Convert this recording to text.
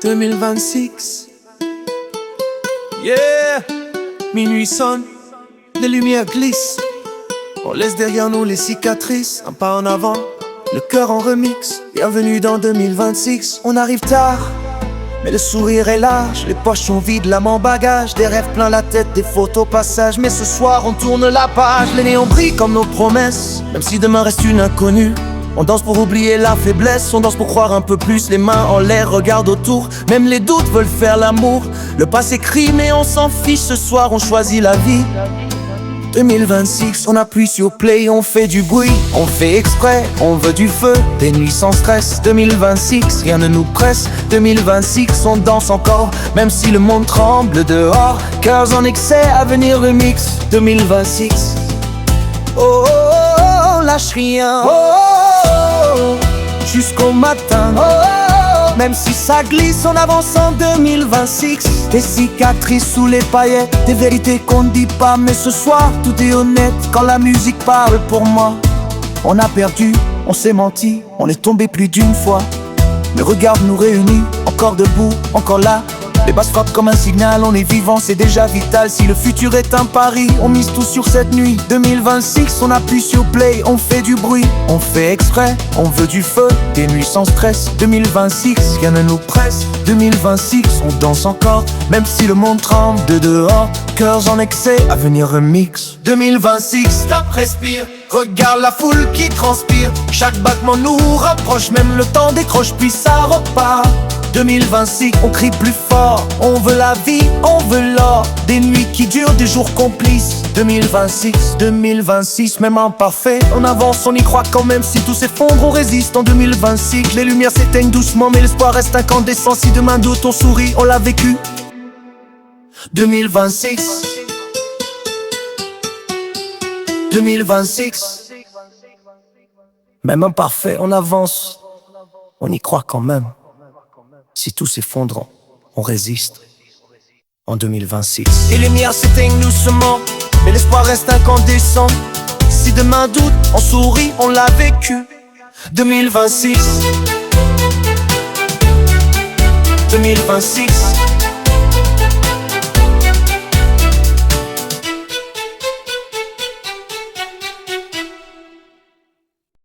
2026. Yeah, minuit sonne, les lumières glissent. On laisse derrière nous les cicatrices, un pas en avant, le cœur en remix. Bienvenue dans 2026, on arrive tard, mais le sourire est large, les poches sont vides, l'âme en bagage, des rêves plein la tête, des photos au passage. Mais ce soir on tourne la page, les néons brillent comme nos promesses, même si demain reste une inconnue. On danse pour oublier la faiblesse, on danse pour croire un peu plus. Les mains en l'air, regarde autour, même les doutes veulent faire l'amour. Le passé crie mais on s'en fiche, ce soir on choisit la vie. 2026, on appuie sur play, on fait du bruit, on fait exprès, on veut du feu, des nuits sans stress. 2026, rien ne nous presse. 2026, on danse encore, même si le monde tremble dehors. Cœurs en excès, avenir remix. 2026, oh, oh, oh, oh, lâche rien, oh, oh, oh, jusqu'au matin, oh, oh, oh, même si ça glisse, on avance en 2026. Des cicatrices sous les paillettes, des vérités qu'on ne dit pas. Mais ce soir, tout est honnête quand la musique parle pour moi. On a perdu, on s'est menti, on est tombé plus d'une fois. Mais regarde nous réunis, encore debout, encore là. Les basses frappent comme un signal, on est vivant, c'est déjà vital. Si le futur est un pari, on mise tout sur cette nuit. 2026, on appuie sur play, on fait du bruit, on fait exprès, on veut du feu, des nuits sans stress. 2026, rien ne nous presse. 2026, on danse encore, même si le monde tremble de dehors. Cœurs en excès, avenir remix. 2026, stop, respire, regarde la foule qui transpire. Chaque battement nous rapproche, même le temps décroche, puis ça repart. 2026, on crie plus fort, on veut la vie, on veut l'or. Des nuits qui durent, des jours complices. 2026, même imparfait, on avance, on y croit quand même. Si tout s'effondre, on résiste. En 2026, les lumières s'éteignent doucement, mais l'espoir reste incandescent. Si demain doute, on sourit, on l'a vécu. 2026, 2026, même imparfait, on avance, on y croit quand même. Si tout s'effondre, on résiste. En 2026, les lumières s'éteignent doucement, mais l'espoir reste incandescent. Si demain doute, on sourit, on l'a vécu. 2026, 2026.